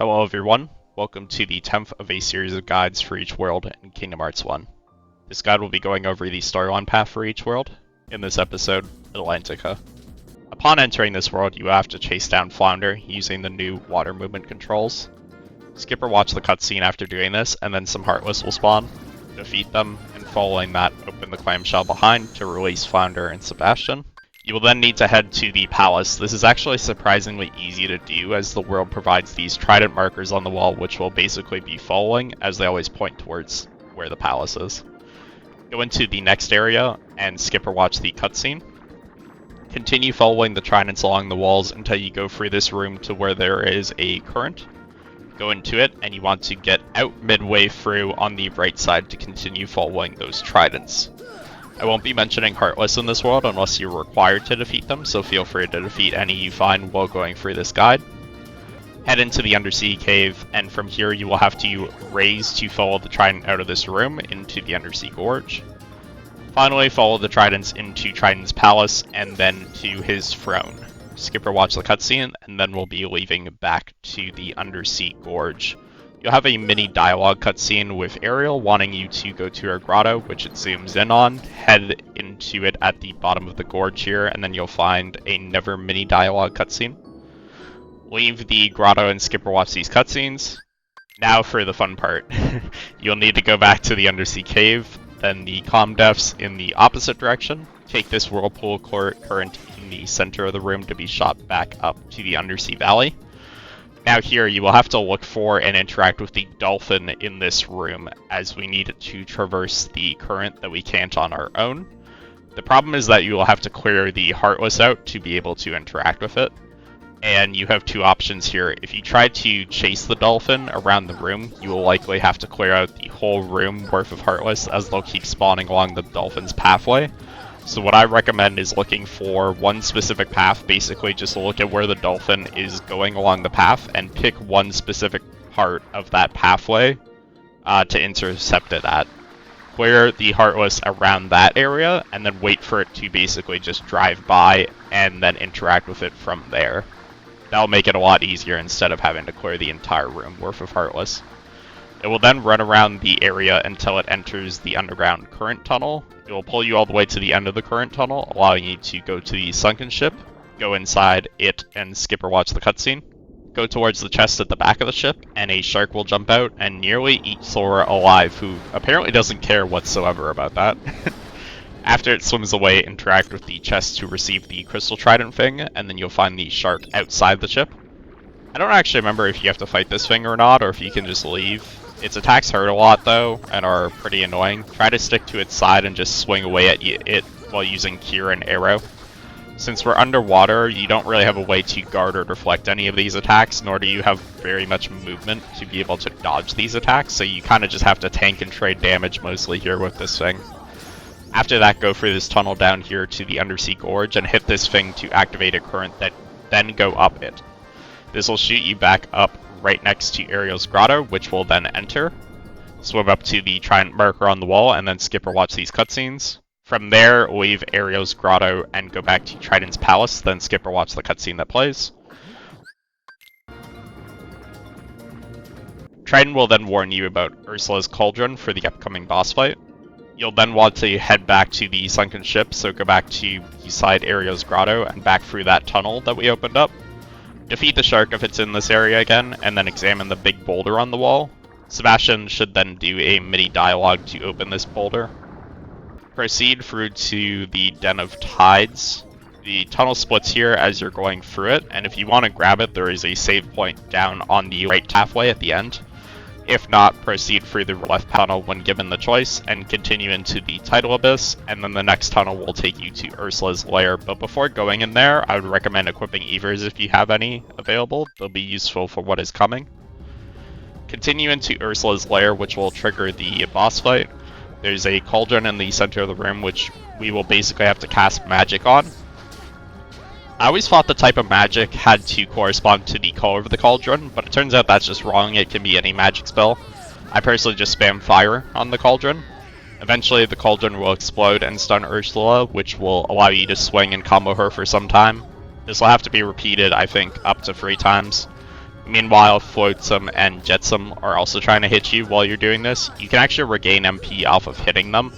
Hello everyone, welcome to the 10th of a series of guides for each world in Kingdom Hearts 1. This guide will be going over the storyline path for each world, in this episode, Atlantica. Upon entering this world, you have to chase down Flounder using the new water movement controls. Skip or watch the cutscene after doing this, and then some Heartless will spawn. Defeat them, and following that, open the clamshell behind to release Flounder and Sebastian. You will then need to head to the palace. This is actually surprisingly easy to do, as the world provides these trident markers on the wall which will basically be following, as they always point towards where the palace is. Go into the next area and skip or watch the cutscene. Continue following the tridents along the walls until you go through this room to where there is a current. Go into it, and you want to get out midway through on the right side to continue following those tridents. I won't be mentioning Heartless in this world unless you're required to defeat them, so feel free to defeat any you find while going through this guide. Head into the undersea cave, and from here you will have to raise to follow the trident out of this room into the undersea gorge. Finally, follow the tridents into Trident's palace and then to his throne. Skip or watch the cutscene, and then we'll be leaving back to the undersea gorge. You'll have a mini dialogue cutscene with Ariel wanting you to go to her grotto, which it zooms in on. Head into it at the bottom of the gorge here, and then you'll find another mini dialogue cutscene. Leave the grotto and skip or watch these cutscenes. Now for the fun part. You'll need to go back to the undersea cave, then the comm defs in the opposite direction. Take this whirlpool current in the center of the room to be shot back up to the undersea valley. Now here, you will have to look for and interact with the dolphin in this room, as we need to traverse the current that we can't on our own. The problem is that you will have to clear the Heartless out to be able to interact with it. And you have two options here. If you try to chase the dolphin around the room, you will likely have to clear out the whole room worth of Heartless, as they'll keep spawning along the dolphin's pathway. So what I recommend is looking for one specific path, basically just look at where the dolphin is going along the path and pick one specific part of that pathway to intercept it at. Clear the Heartless around that area and then wait for it to basically just drive by and then interact with it from there. That'll make it a lot easier instead of having to clear the entire room worth of Heartless. It will then run around the area until it enters the underground current tunnel. It will pull you all the way to the end of the current tunnel, allowing you to go to the sunken ship, go inside it and skip or watch the cutscene. Go towards the chest at the back of the ship, and a shark will jump out and nearly eat Sora alive, who apparently doesn't care whatsoever about that. After it swims away, interact with the chest to receive the crystal trident thing, and then you'll find the shark outside the ship. I don't actually remember if you have to fight this thing or not, or if you can just leave. Its attacks hurt a lot though, and are pretty annoying. Try to stick to its side and just swing away at it while using Cure and Arrow. Since we're underwater, you don't really have a way to guard or deflect any of these attacks, nor do you have very much movement to be able to dodge these attacks, so you kind of just have to tank and trade damage mostly here with this thing. After that, go through this tunnel down here to the undersea gorge and hit this thing to activate a current that then go up it. This will shoot you back up right next to Ariel's grotto, which will then enter. Swim up to the trident marker on the wall and then skip or watch these cutscenes. From there, leave Ariel's grotto and go back to Trident's palace, then skip or watch the cutscene that plays. Trident will then warn you about Ursula's cauldron for the upcoming boss fight. You'll then want to head back to the sunken ship, so go back to beside Ariel's grotto and back through that tunnel that we opened up. Defeat the shark if it's in this area again, and then examine the big boulder on the wall. Sebastian should then do a mini dialogue to open this boulder. Proceed through to the Den of Tides. The tunnel splits here as you're going through it, and if you want to grab it, there is a save point down on the right pathway at the end. If not, proceed through the left tunnel when given the choice, and continue into the Tidal Abyss, and then the next tunnel will take you to Ursula's lair. But before going in there, I would recommend equipping Evers if you have any available. They'll be useful for what is coming. Continue into Ursula's lair, which will trigger the boss fight. There's a cauldron in the center of the room, which we will basically have to cast magic on. I always thought the type of magic had to correspond to the color of the cauldron, but it turns out that's just wrong. It can be any magic spell. I personally just spam fire on the cauldron. Eventually the cauldron will explode and stun Ursula, which will allow you to swing and combo her for some time. This will have to be repeated, I think, up to 3 times. Meanwhile, Flotsam and Jetsam are also trying to hit you while you're doing this. You can actually regain MP off of hitting them,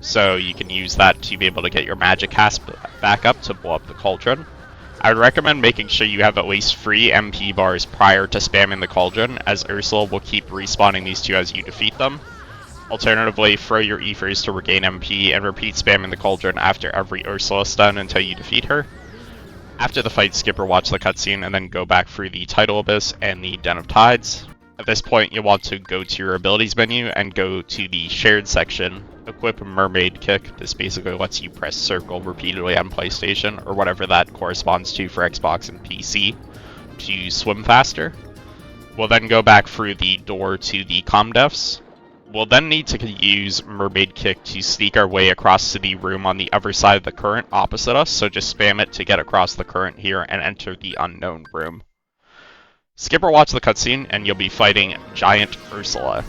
so you can use that to be able to get your magic cast back up to blow up the cauldron. I would recommend making sure you have at least 3 MP bars prior to spamming the cauldron, as Ursula will keep respawning these two as you defeat them. Alternatively, throw your ethers to regain MP and repeat spamming the cauldron after every Ursula stun until you defeat her. After the fight, skip or watch the cutscene and then go back through the Tidal Abyss and the Den of Tides. At this point, you'll want to go to your abilities menu and go to the shared section, equip Mermaid Kick. This basically lets you press circle repeatedly on PlayStation, or whatever that corresponds to for Xbox and PC, to swim faster. We'll then go back through the door to the Comdefs. We'll then need to use Mermaid Kick to sneak our way across to the room on the other side of the current opposite us, so just spam it to get across the current here and enter the unknown room. Skip or watch the cutscene and you'll be fighting Giant Ursula.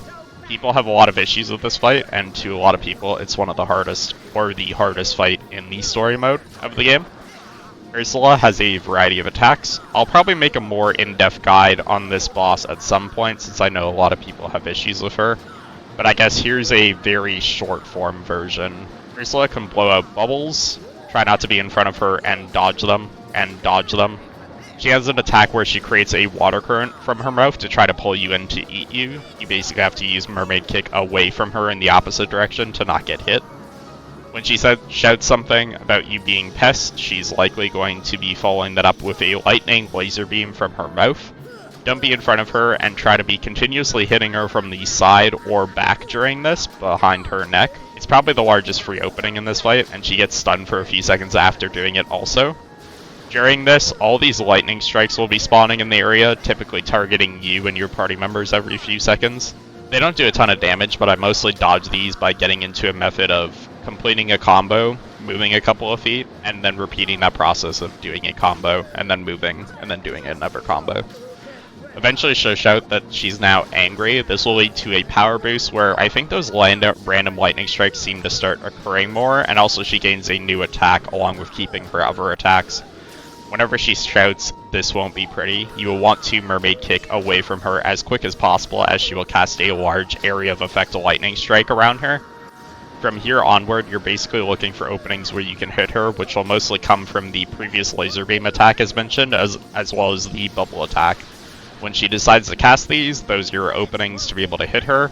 People have a lot of issues with this fight, and to a lot of people it's one of the hardest, or the hardest fight in the story mode of the game. Ursula has a variety of attacks. I'll probably make a more in-depth guide on this boss at some point, since I know a lot of people have issues with her. But I guess here's a very short form version. Ursula can blow out bubbles, try not to be in front of her, and dodge them, and dodge them. She has an attack where she creates a water current from her mouth to try to pull you in to eat you. You basically have to use Mermaid Kick away from her in the opposite direction to not get hit. When she shouts something about you being pest, she's likely going to be following that up with a lightning laser beam from her mouth. Don't be in front of her and try to be continuously hitting her from the side or back during this, behind her neck. It's probably the largest free opening in this fight, and she gets stunned for a few seconds after doing it also. During this, all these lightning strikes will be spawning in the area, typically targeting you and your party members every few seconds. They don't do a ton of damage, but I mostly dodge these by getting into a method of completing a combo, moving a couple of feet, and then repeating that process of doing a combo, and then moving, and then doing another combo. Eventually she'll shout that she's now angry. This will lead to a power boost where I think those random lightning strikes seem to start occurring more, and also she gains a new attack along with keeping her other attacks. Whenever she shouts, this won't be pretty. You will want to Mermaid Kick away from her as quick as possible, as she will cast a large area of effect lightning strike around her. From here onward, you're basically looking for openings where you can hit her, which will mostly come from the previous laser beam attack as mentioned, as well as the bubble attack. When she decides to cast these, those are your openings to be able to hit her,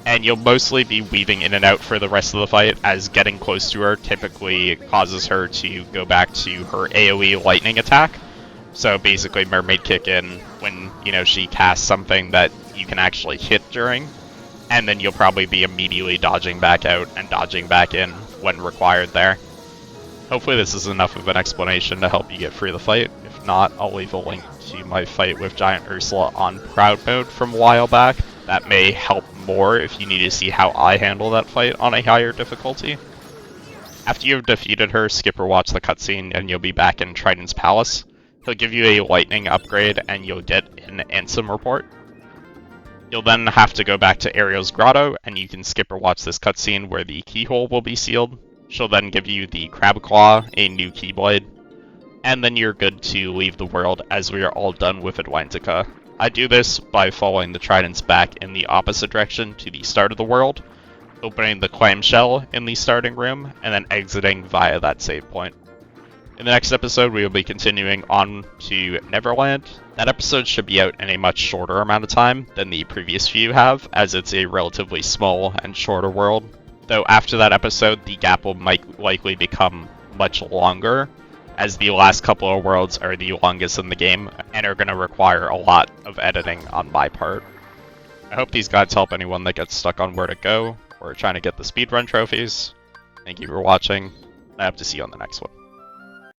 and you'll mostly be weaving in and out for the rest of the fight, as getting close to her typically causes her to go back to her AoE lightning attack. So basically Mermaid Kick in when, she casts something that you can actually hit during, and then you'll probably be immediately dodging back out and dodging back in when required there. Hopefully this is enough of an explanation to help you get through the fight. If not, I'll leave a link to my fight with Giant Ursula on Proud Mode from a while back. That may help more if you need to see how I handle that fight on a higher difficulty. After you've defeated her, skip or watch the cutscene and you'll be back in Triton's Palace. He'll give you a lightning upgrade and you'll get an Ansem report. You'll then have to go back to Ariel's Grotto, and you can skip or watch this cutscene where the keyhole will be sealed. She'll then give you the Crab Claw, a new Keyblade, and then you're good to leave the world, as we are all done with Atlantica. I do this by following the tridents back in the opposite direction to the start of the world, opening the clamshell in the starting room, and then exiting via that save point. In the next episode, we will be continuing on to Neverland. That episode should be out in a much shorter amount of time than the previous few have, as it's a relatively small and shorter world. Though after that episode, the gap will likely become much longer, as the last couple of worlds are the longest in the game, and are going to require a lot of editing on my part. I hope these guides help anyone that gets stuck on where to go, or trying to get the speedrun trophies. Thank you for watching, and I hope to see you on the next one.